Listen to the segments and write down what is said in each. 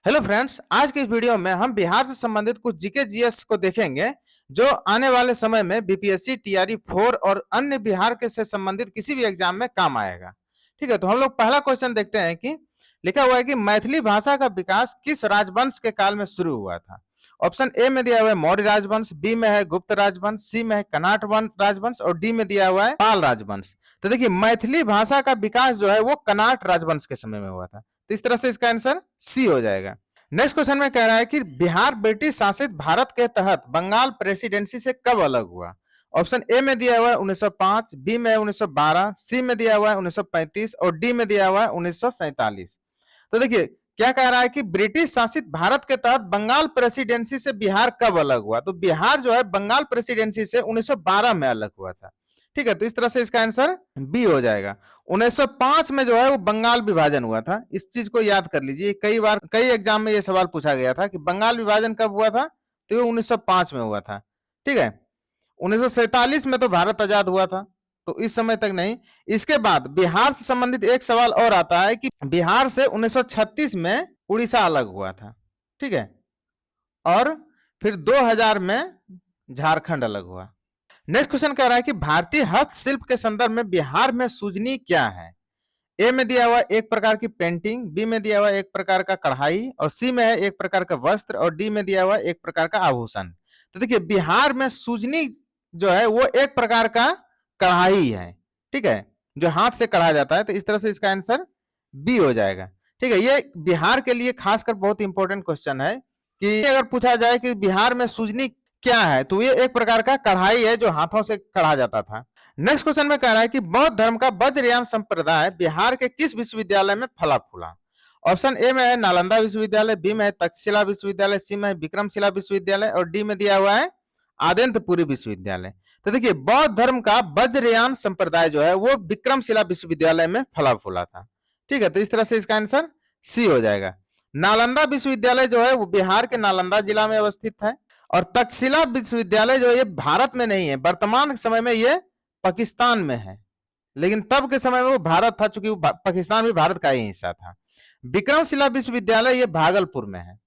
Hello friends, आज की इस वीडियो में हम बिहार से संबंधित कुछ जीके जीएस को देखेंगे जो आने वाले समय में बीपीएससी टीआरई 4 और अन्य बिहार के से संबंधित किसी भी एग्जाम में काम आएगा। ठीक है, तो हम लोग पहला क्वेश्चन देखते हैं कि लिखा हुआ है कि मैथिली भाषा का विकास किस राजवंश के काल में शुरू हुआ था। ऑप्शन ए में दिया हुआ है मौर्य राजवंश, बी में है गुप्त राजवंश, सी में है कनाट राजवंश और डी में दिया हुआ है पाल राजवंश। तो देखिए, मैथिली भाषा का विकास जो है वो कनाट राजवंश के समय में हुआ था, तो इस तरह से इसका आंसर सी हो जाएगा। नेक्स्ट क्वेश्चन में कह रहा है कि बिहार ब्रिटिश शासित भारत के तहत बंगाल प्रेसिडेंसी से कब अलग हुआ। ऑप्शन ए में दिया हुआ है 1905, बी में 1912, सी में दिया हुआ है 1935 और डी में दिया हुआ है 1947। तो देखिए, क्या कह रहा है कि ब्रिटिश शासित भारत के तहत बंगाल प्रेसिडेंसी से बिहार कब अलग हुआ। तो बिहार जो है बंगाल प्रेसिडेंसी से 1912 में अलग हुआ था। ठीक है, तो इस तरह से इसका आंसर बी हो जाएगा। 1905 में जो है वो बंगाल विभाजन हुआ था, इस चीज को याद कर लीजिए। कई बार कई एग्जाम में ये सवाल पूछा गया था कि बंगाल विभाजन कब हुआ था, तो ये 1905 में हुआ था। ठीक है, 1947 में तो भारत आजाद हुआ था, तो इस समय तक नहीं। इसके बाद बिहार से संबंधित एक सवाल और आता है कि बिहार से 1936 में उड़ीसा अलग हुआ था। ठीक है, और फिर 2000 में झारखंड अलग हुआ। नेक्स्ट क्वेश्चन कह रहा है कि भारतीय हस्तशिल्प के संदर्भ में बिहार में सुजनी क्या है। ए में दिया हुआ एक प्रकार की पेंटिंग, बी में दिया हुआ एक प्रकार का कढ़ाई और सी में है एक प्रकार का वस्त्र और डी में दिया हुआ एक प्रकार का आभूषण। तो देखिए, बिहार में सुजनी जो है वो एक प्रकार का कढ़ाई है। ठीक है, जो हाथ से कढ़ा जाता है, तो इस तरह से इसका आंसर बी हो जाएगा। ठीक है, ये बिहार के लिए खासकर बहुत इंपॉर्टेंट क्वेश्चन है कि अगर पूछा जाए कि बिहार में सुजनी क्या है, तो ये एक प्रकार का कढ़ाई है जो हाथों से कढ़ा जाता था। नेक्स्ट क्वेश्चन में कह रहा है कि बौद्ध धर्म का वज्रयान संप्रदाय बिहार के किस विश्वविद्यालय में फला फूला। ऑप्शन ए में है नालंदा विश्वविद्यालय, बी में है तक्षशिला विश्वविद्यालय, सी में है विक्रमशिला विश्वविद्यालय और डी में दिया हुआ है आदित्यपुरी विश्वविद्यालय। तो देखिए, बौद्ध धर्म का वज्रयान संप्रदाय जो है वो विक्रमशिला विश्वविद्यालय में फला फूला था। ठीक है, तो इस तरह से इसका आंसर सी हो जाएगा। नालंदा विश्वविद्यालय जो है वो बिहार के नालंदा जिला में अवस्थित है और तक्षशिला विश्वविद्यालय जो है ये भारत में नहीं है, वर्तमान समय में ये पाकिस्तान में है, लेकिन तब के समय में वो भारत था, चूंकि पाकिस्तान भी भारत का ही हिस्सा था। विक्रमशिला विश्वविद्यालय ये भागलपुर में है।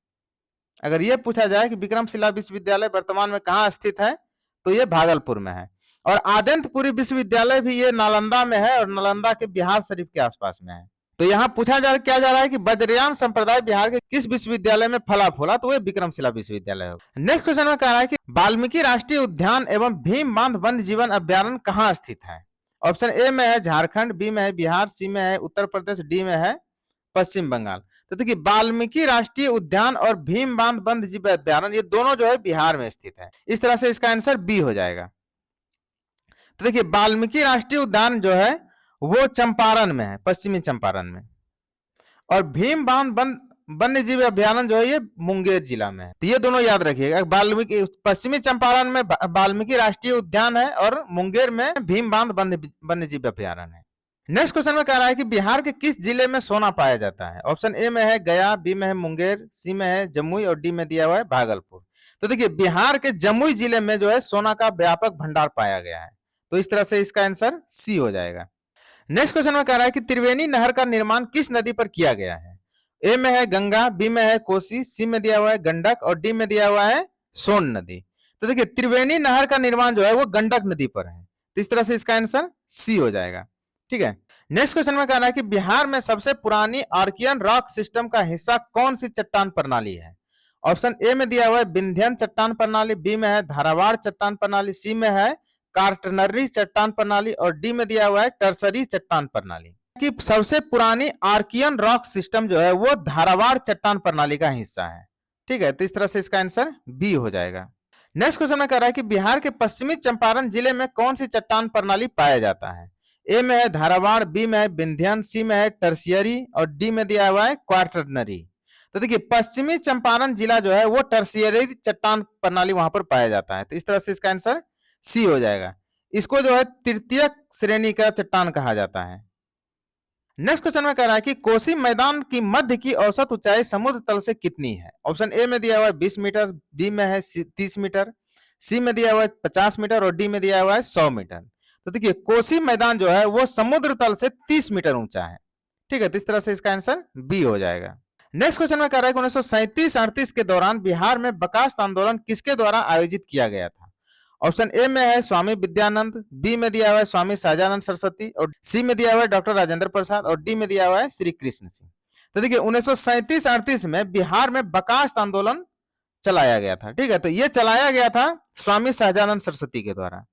अगर ये पूछा जाए कि विक्रमशिला विश्वविद्यालय वर्तमान में कहाँ स्थित है, तो ये भागलपुर में है। और आदित्यपुरी विश्वविद्यालय भी ये नालंदा में है और नालंदा के बिहार शरीफ के आसपास में है। तो यहाँ पूछा क्या जा रहा है कि वज्रयान संप्रदाय बिहार के किस विश्वविद्यालय में फला फूला, तो ये विक्रमशिला विश्वविद्यालय होगा। नेक्स्ट क्वेश्चन में कह रहा है कि वाल्मीकि राष्ट्रीय उद्यान एवं भीम बांध वन्य जीवन अभ्यारण्य कहाँ स्थित है। ऑप्शन ए में है झारखंड, बी में है बिहार, सी में है उत्तर प्रदेश, डी में है पश्चिम बंगाल। तो देखिए, वाल्मीकि राष्ट्रीय उद्यान और भीम बांध वन्य जीव अभ्यारण्य ये दोनों जो है बिहार में स्थित है, इस तरह से इसका आंसर बी हो जाएगा। तो देखिए, वाल्मीकि राष्ट्रीय उद्यान जो है वो चंपारण में है, पश्चिमी चंपारण में, और भीम बांध वन्य जीव अभ्यारण्य जो है ये मुंगेर जिला में है। तो ये दोनों याद रखिएगा, वाल्मीकि पश्चिमी चंपारण में वाल्मीकि राष्ट्रीय उद्यान है और मुंगेर में भीम बांध वन्य जीव अभ्यारण्य है। नेक्स्ट क्वेश्चन में कह रहा है कि बिहार के किस जिले में सोना पाया जाता है। ऑप्शन ए में है गया, बी में है मुंगेर, सी में है जमुई और डी में दिया हुआ है भागलपुर। तो देखिए, बिहार के जमुई जिले में जो है सोना का व्यापक भंडार पाया गया है, तो इस तरह से इसका आंसर सी हो जाएगा। नेक्स्ट क्वेश्चन में कह रहा है कि त्रिवेणी नहर का निर्माण किस नदी पर किया गया है। ए में है गंगा, बी में है कोसी, सी में दिया हुआ है गंडक और डी में दिया हुआ है सोन नदी। तो देखिए, त्रिवेणी नहर का निर्माण जो है वो गंडक नदी पर है, तो इस तरह से इसका आंसर सी हो जाएगा। ठीक है, नेक्स्ट क्वेश्चन में कह रहा है कि बिहार में सबसे पुरानी आर्कियन रॉक सिस्टम का हिस्सा कौन सी चट्टान प्रणाली है। ऑप्शन ए में दिया हुआ है विंध्यन चट्टान प्रणाली, बी में है धारावाड़ चट्टान प्रणाली, सी में है कार्टनरी चट्टान प्रणाली और डी में दिया हुआ है टर्सरी चट्टान प्रणाली। कि सबसे पुरानी आर्कियन रॉक सिस्टम जो है वो धारावाड़ चट्टान प्रणाली का हिस्सा है। ठीक है, तो इस तरह से इसका आंसर बी हो जाएगा। नेक्स्ट क्वेश्चन में कह रहा है कि बिहार के पश्चिमी चंपारण जिले में कौन सी चट्टान प्रणाली पाया जाता है। ए में है धारावाड़, बी में है विंध्यन, सी में है टर्सियरी और डी में दिया हुआ है क्वार्टरनरी। तो देखिए, पश्चिमी चंपारण जिला जो है वो टर्सियरी चट्टान प्रणाली वहां पर पाया जाता है, तो इस तरह से इसका आंसर सी हो जाएगा। इसको जो है तृतीय श्रेणी का चट्टान कहा जाता है। नेक्स्ट क्वेश्चन में कह रहा है कि कोसी मैदान की मध्य की औसत ऊंचाई समुद्र तल से कितनी है। ऑप्शन ए में दिया हुआ है 20 मीटर, बी में है 30 मीटर, सी में दिया हुआ है 50 मीटर और डी में दिया हुआ है 100 मीटर। तो देखिए, कोसी मैदान जो है वो समुद्र तल से 30 मीटर ऊंचा है। ठीक है, तो इस तरह से इसका आंसर बी हो जाएगा। नेक्स्ट क्वेश्चन में कह रहा है कि 1937-38 के दौरान बिहार में बर्खास्त आंदोलन किसके द्वारा आयोजित किया गया था? ऑप्शन ए में है स्वामी विद्यानंद, बी में दिया हुआ है स्वामी सहजानंद सरस्वती, और सी में दिया हुआ है डॉक्टर राजेंद्र प्रसाद, और डी में दिया हुआ है श्री कृष्ण सिंह। तो देखिए 1937-38 में बिहार में बर्खास्त आंदोलन चलाया गया था। ठीक है, तो ये चलाया गया था स्वामी सहजानंद सरस्वती के द्वारा।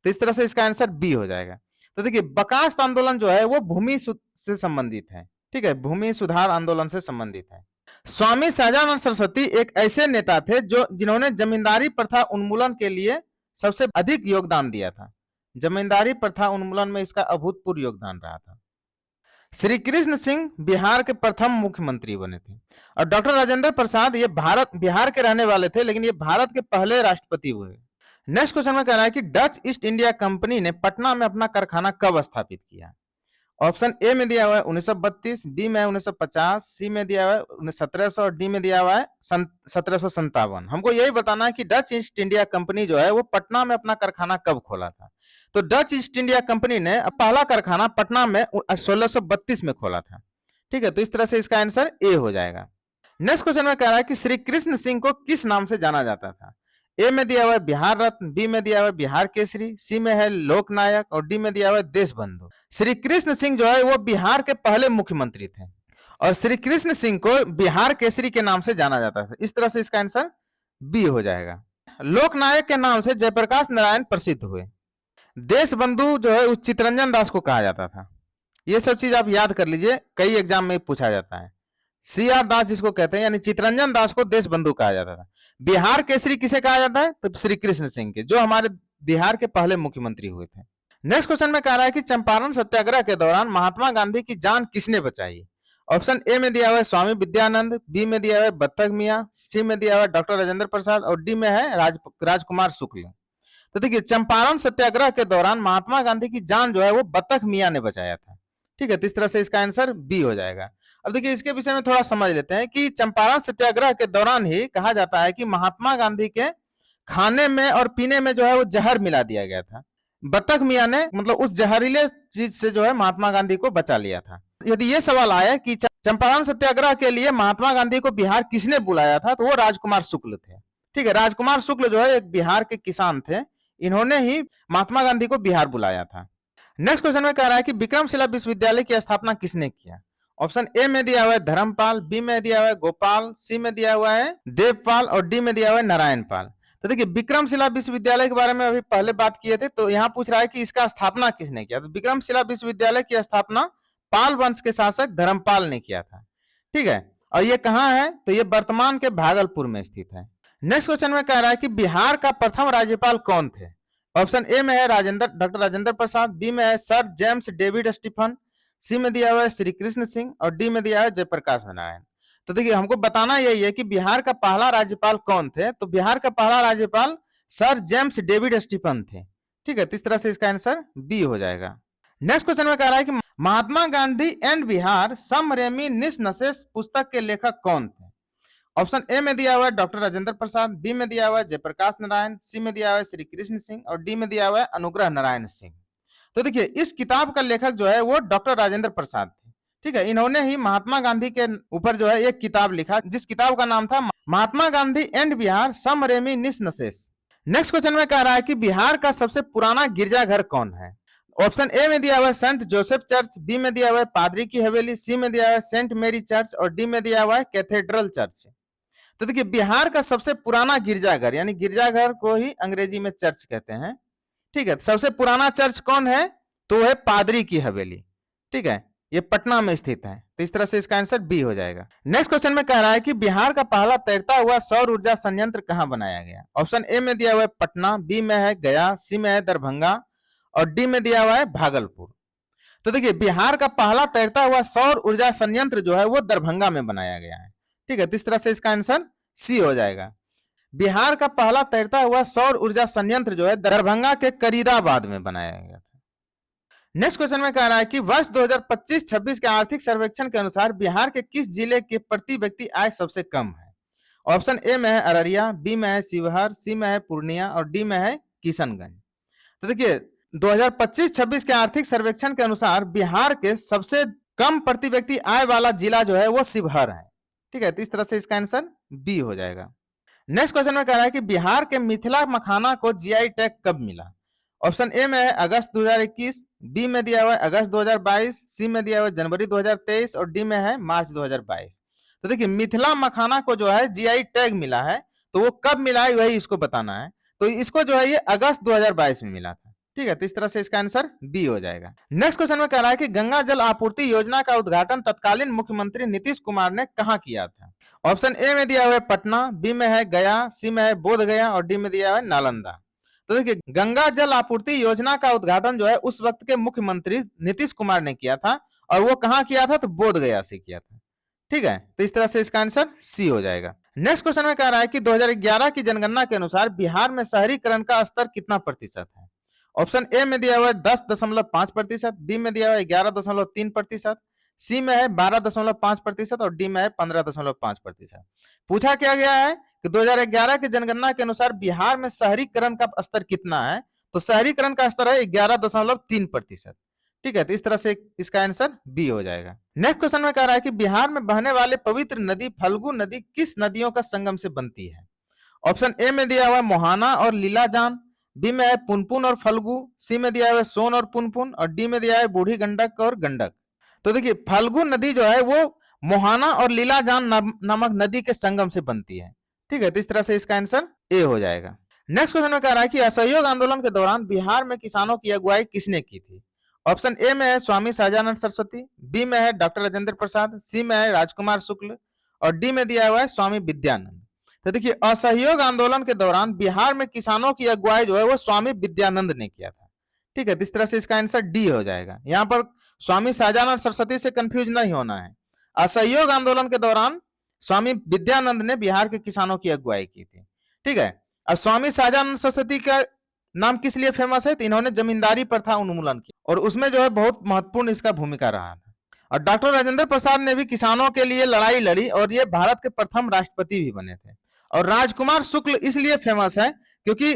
तो इस तरह से इसका आंसर बी हो जाएगा। तो देखिए बर्खास्त आंदोलन जो है वो भूमि से संबंधित है। ठीक है, भूमि सुधार आंदोलन से संबंधित है। स्वामी सहजानंद सरस्वती एक ऐसे नेता थे जो जिन्होंने जमींदारी प्रथा उन्मूलन के लिए सबसे अधिक योगदान दिया था। जमींदारी प्रथा उन्मूलन में इसका अभूतपूर्व योगदान रहा था। श्री कृष्ण सिंह बिहार के प्रथम मुख्यमंत्री बने थे, और डॉक्टर राजेंद्र प्रसाद ये बिहार के रहने वाले थे, लेकिन ये भारत के पहले राष्ट्रपति हुए। नेक्स्ट क्वेश्चन में कह रहा है कि डच ईस्ट इंडिया कंपनी ने पटना में अपना कारखाना कब स्थापित किया? ऑप्शन ए में दिया हुआ है 1932, बी में 1950, सी में दिया हुआ है 1700, और डी में दिया हुआ है 1757। हमको यही बताना है कि डच ईस्ट इंडिया कंपनी जो है वो पटना में अपना कारखाना कब खोला था। तो डच ईस्ट इंडिया कंपनी ने पहला कारखाना पटना में 1632 में खोला था। ठीक है, तो इस तरह से इसका आंसर ए हो जाएगा। नेक्स्ट क्वेश्चन में कह रहा है कि श्री कृष्ण सिंह को किस नाम से जाना जाता था? ए में दिया हुआ है बिहार रत्न, बी में दिया हुआ है बिहार केसरी, सी में है लोकनायक, और डी में दिया हुआ है देश बंधु। श्री कृष्ण सिंह जो है वो बिहार के पहले मुख्यमंत्री थे, और श्री कृष्ण सिंह को बिहार केसरी के नाम से जाना जाता था। इस तरह से इसका आंसर बी हो जाएगा। लोकनायक के नाम से जयप्रकाश नारायण प्रसिद्ध हुए। देश बंधु जो है उस चितरंजन दास को कहा जाता था। ये सब चीज आप याद कर लीजिए, कई एग्जाम में पूछा जाता है। सी.आर. दास जिसको कहते हैं, यानी चितरंजन दास को देश बंधु कहा जाता था। बिहार केसरी किसे कहा जाता है? तो श्री कृष्ण सिंह के, जो हमारे बिहार के पहले मुख्यमंत्री हुए थे। नेक्स्ट क्वेश्चन में कह रहा है कि चंपारण सत्याग्रह के दौरान महात्मा गांधी की जान किसने बचाई? ऑप्शन ए में दिया हुआ है स्वामी विद्यानंद, बी में दिया हुआ है बत्तख मियाँ, सी में दिया हुआ है डॉक्टर राजेंद्र प्रसाद, और डी में है राजकुमार शुक्ल। तो देखिए चंपारण सत्याग्रह के दौरान महात्मा गांधी की जान जो है वो बत्तख मियाँ ने बचाया था। ठीक है, तो इस तरह से इसका आंसर बी हो जाएगा। अब देखिए इसके विषय में थोड़ा समझ लेते हैं कि चंपारण सत्याग्रह के दौरान ही कहा जाता है कि महात्मा गांधी के खाने में और पीने में जो है वो जहर मिला दिया गया था। बत्तख मियाँ ने मतलब उस जहरीले चीज से जो है महात्मा गांधी को बचा लिया था। यदि ये सवाल आया कि चंपारण सत्याग्रह के लिए महात्मा गांधी को बिहार किसने बुलाया था, तो वो राजकुमार शुक्ल थे। ठीक है, राजकुमार शुक्ल जो है एक बिहार के किसान थे, इन्होंने ही महात्मा गांधी को बिहार बुलाया था। नेक्स्ट क्वेश्चन में कह रहा है कि विक्रमशिला विश्वविद्यालय की स्थापना किसने किया? ऑप्शन ए में दिया हुआ है धर्मपाल, बी में दिया हुआ है गोपाल, सी में दिया हुआ है देवपाल, और डी में दिया हुआ है नारायण पाल। तो देखिए विक्रमशिला विश्वविद्यालय के बारे में अभी पहले बात किए थे, तो यहाँ पूछ रहा है कि इसका स्थापना किसने किया। तो विक्रमशिला विश्वविद्यालय की स्थापना पाल वंश के शासक धर्मपाल ने किया था। ठीक है, और ये कहाँ है? तो ये वर्तमान के भागलपुर में स्थित है। नेक्स्ट क्वेश्चन में कह रहा है कि बिहार का प्रथम राज्यपाल कौन थे? ऑप्शन ए में है डॉक्टर राजेंद्र प्रसाद, बी में है सर जेम्स डेविड स्टीफन, सी में दिया हुआ है श्री कृष्ण सिंह, और डी में दिया है जयप्रकाश नारायण। तो देखिए हमको बताना यही है कि बिहार का पहला राज्यपाल कौन थे। तो बिहार का पहला राज्यपाल सर जेम्स डेविड स्टीफन थे। ठीक है, तो इस तरह से इसका आंसर बी हो जाएगा। नेक्स्ट क्वेश्चन में कह रहा है कि Mahatma Gandhi and Bihar some reminiscences पुस्तक के लेखक कौन थे? ऑप्शन ए में दिया हुआ है डॉक्टर राजेंद्र प्रसाद, बी में दिया हुआ है जयप्रकाश नारायण, सी में दिया हुआ है श्री कृष्ण सिंह, और डी में दिया हुआ है अनुग्रह नारायण सिंह। तो देखिए इस किताब का लेखक जो है वो डॉक्टर राजेंद्र प्रसाद थे। ठीक है, इन्होंने ही महात्मा गांधी के ऊपर जो है एक किताब लिखा, जिस किताब का नाम था Mahatma Gandhi and Bihar some reminiscences. Next question में कह रहा है कि बिहार का सबसे पुराना गिरजाघर कौन है? ऑप्शन ए में दिया हुआ है सेंट जोसेफ चर्च, बी में दिया हुआ है पादरी की हवेली, सी में दिया हुआ है सेंट मेरी चर्च, और डी में दिया हुआ है कैथेड्रल चर्च। तो देखिए बिहार का सबसे पुराना गिरजाघर, यानी गिरजाघर को ही अंग्रेजी में चर्च कहते हैं। ठीक है, सबसे पुराना चर्च कौन है? तो है पादरी की हवेली। ठीक है, ये पटना में स्थित है। तो इस तरह से इसका आंसर बी हो जाएगा। नेक्स्ट क्वेश्चन में कह रहा है कि बिहार का पहला तैरता हुआ सौर ऊर्जा संयंत्र कहां बनाया गया? ऑप्शन ए में दिया हुआ है पटना, बी में है गया, सी में है दरभंगा, और डी में दिया हुआ है भागलपुर। तो देखिए बिहार का पहला तैरता हुआ सौर ऊर्जा संयंत्र जो है वो दरभंगा में बनाया गया है। ठीक है, तो इस तरह से इसका आंसर सी हो जाएगा। बिहार का पहला तैरता हुआ सौर ऊर्जा संयंत्र जो है दरभंगा के करीदाबाद में बनाया गया था। नेक्स्ट क्वेश्चन में कह रहा है कि वर्ष 2025-26 के आर्थिक सर्वेक्षण के अनुसार बिहार के किस जिले के प्रति व्यक्ति आय सबसे कम है? ऑप्शन ए में है अररिया, बी में है शिवहर, सी में है पूर्णिया, और डी में है किशनगंज। तो देखिए 2025-26 के आर्थिक सर्वेक्षण के अनुसार बिहार के सबसे कम प्रति व्यक्ति आय वाला जिला जो है वो शिवहर है। ठीक है, तो इस तरह से इसका आंसर बी हो जाएगा। नेक्स्ट क्वेश्चन में कह रहा है कि बिहार के मिथिला मखाना को जीआई टैग कब मिला? ऑप्शन ए में है अगस्त 2021, बी में दिया हुआ है अगस्त 2022, सी में दिया हुआ है जनवरी 2023 और डी में है मार्च 2022। तो देखिए मिथिला मखाना को जो है जीआई टैग मिला है, तो वो कब मिला है वही इसको बताना है। तो इसको जो है ये अगस्त 2022 में मिला था। ठीक है, तो इस तरह से इसका आंसर बी हो जाएगा। नेक्स्ट क्वेश्चन में कह रहा है कि गंगा जल आपूर्ति योजना का उद्घाटन तत्कालीन मुख्यमंत्री नीतीश कुमार ने कहां किया था? ऑप्शन ए में दिया हुआ है पटना, बी में है गया, सी में है बोध गया और डी में दिया हुआ है नालंदा। तो देखिए गंगा जल आपूर्ति योजना का उद्घाटन जो है उस वक्त के मुख्यमंत्री नीतीश कुमार ने किया था, और वो कहां किया था? तो बोध गया से किया था। ठीक है, तो इस तरह से इसका आंसर सी हो जाएगा। नेक्स्ट क्वेश्चन में कह रहा है कि 2011 की जनगणना के अनुसार बिहार में शहरीकरण का स्तर कितना प्रतिशत है? ऑप्शन ए में दिया हुआ है 10.5%, बी में दिया हुआ है 11.3%, सी में है 12.5% और डी में है 15.5%। पूछा क्या गया है कि 2011 की जनगणना के अनुसार बिहार में शहरीकरण का स्तर कितना है? तो शहरीकरण का स्तर है 11.3%। ठीक है, तो इस तरह से इसका आंसर बी हो जाएगा। नेक्स्ट क्वेश्चन में कह रहा है कि बिहार में बहने वाले पवित्र नदी फल्गु नदी किस नदियों का संगम से बनती है? ऑप्शन ए में दिया हुआ है मोहाना और लीलाजान, बी में है पुनपुन और फल्गु, सी में दिया हुआ है सोन और पुनपुन और डी में दिया है बूढ़ी गंडक और गंडक। तो देखिए फल्गु नदी जो है वो मोहाना और लीलाजान नामक नदी के संगम से बनती है। ठीक है, तो इस तरह से इसका आंसर ए हो जाएगा। नेक्स्ट क्वेश्चन में कह रहा है कि असहयोग आंदोलन के दौरान बिहार में किसानों की अगुवाई किसने की थी? ऑप्शन ए में है स्वामी सहजानंद सरस्वती, बी में है डॉक्टर राजेंद्र प्रसाद, सी में है राजकुमार शुक्ल और डी में दिया हुआ है स्वामी विद्यानंद। तो देखिए असहयोग आंदोलन के दौरान बिहार में किसानों की अगुवाई जो है वो स्वामी विद्यानंद ने किया था। ठीक है, तो इस तरह से इसका आंसर डी हो जाएगा। यहाँ पर स्वामी सहजानंद सरस्वती से कंफ्यूज नहीं होना है। असहयोग आंदोलन के दौरान स्वामी विद्यानंद ने बिहार के किसानों की अगुवाई की थी। ठीक है, अब स्वामी सहजानंद सरस्वती का नाम किस लिए फेमस है? तो इन्होंने जमींदारी प्रथा उन्मूलन की और उसमें जो है बहुत महत्वपूर्ण इसका भूमिका रहा था। और डॉक्टर राजेंद्र प्रसाद ने भी किसानों के लिए लड़ाई लड़ी और ये भारत के प्रथम राष्ट्रपति भी बने थे। और राजकुमार शुक्ल इसलिए फेमस है क्योंकि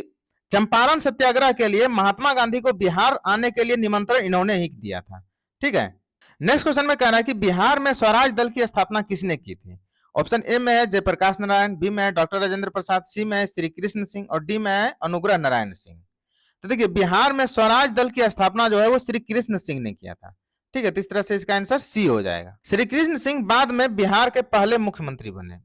चंपारण सत्याग्रह के लिए महात्मा गांधी को बिहार आने के लिए निमंत्रण इन्होंने ही दिया था। ठीक है, नेक्स्ट क्वेश्चन में कह रहा है कि बिहार में स्वराज दल की स्थापना किसने की थी? ऑप्शन ए में है जयप्रकाश नारायण, बी में है डॉक्टर राजेंद्र प्रसाद, सी में है श्री कृष्ण सिंह और डी में है अनुग्रह नारायण सिंह। तो देखिए बिहार में स्वराज दल की स्थापना जो है वो श्री कृष्ण सिंह ने किया था। ठीक है, तो इस तरह से इसका आंसर सी हो जाएगा। श्री कृष्ण सिंह बाद में बिहार के पहले मुख्यमंत्री बने।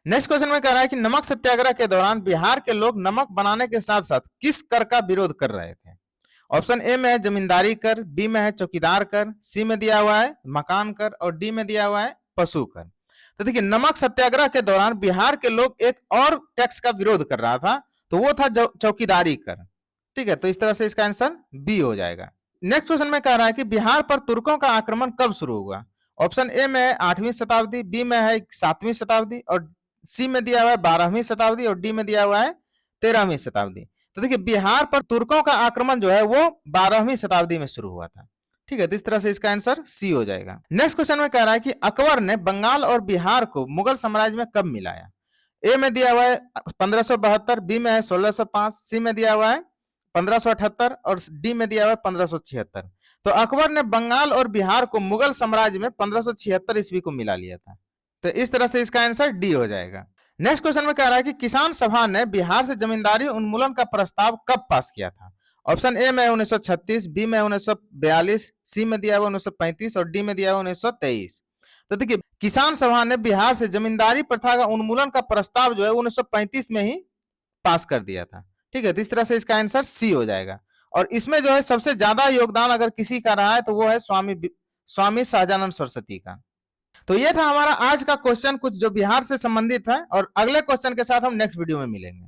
नेक्स्ट क्वेश्चन में कह रहा है कि नमक सत्याग्रह के दौरान बिहार के लोग नमक बनाने के साथ साथ किस कर का विरोध कर रहे थे? ऑप्शन ए में है जमींदारी कर, बी में है चौकीदार कर, सी में दिया हुआ है मकान कर और डी में दिया हुआ है पशु कर। तो देखिए नमक सत्याग्रह के दौरान बिहार के लोग एक और टैक्स का विरोध कर रहा था, तो वो था चौकीदारी कर। ठीक है, तो इस तरह से इसका आंसर बी हो जाएगा। नेक्स्ट क्वेश्चन में कह रहा है कि बिहार पर तुर्कों का आक्रमण कब शुरू हुआ? ऑप्शन ए में है 8वीं शताब्दी, बी में है 7वीं शताब्दी और सी में दिया हुआ है 12वीं शताब्दी और डी में दिया हुआ है 13वीं शताब्दी। तो देखिए बिहार पर तुर्कों का आक्रमण जो है वो 12वीं शताब्दी में शुरू हुआ था। ठीक है, तो इस तरह से इसका आंसर सी हो जाएगा। नेक्स्ट क्वेश्चन में कह रहा है कि अकबर ने बंगाल और बिहार को मुगल साम्राज्य में कब मिलाया? ए में दिया हुआ है 1572, बी में है 1605, सी में दिया हुआ है 1578 और डी में दिया हुआ है 1576। तो अकबर ने बंगाल और बिहार को मुगल साम्राज्य में 1576 ईस्वी को मिला लिया था। तो इस तरह से इसका आंसर डी हो जाएगा। नेक्स्ट क्वेश्चन में कह रहा है कि किसान सभा ने बिहार से जमींदारी उन्मूलन का प्रस्ताव कब पास किया था? ऑप्शन ए में 1936, बी में 1942, सी में दिया हुआ 1935 और डी में दिया हुआ 1923। तो देखिए किसान सभा ने बिहार से जमींदारी प्रथा का उन्मूलन का प्रस्ताव जो है 1935 में ही पास कर दिया था। ठीक है, तो इस तरह से इसका आंसर सी हो जाएगा। और इसमें जो है सबसे ज्यादा योगदान अगर किसी का रहा है तो वो है स्वामी सहजानंद सरस्वती का। तो ये था हमारा आज का क्वेश्चन कुछ जो बिहार से संबंधित है, और अगले क्वेश्चन के साथ हम नेक्स्ट वीडियो में मिलेंगे।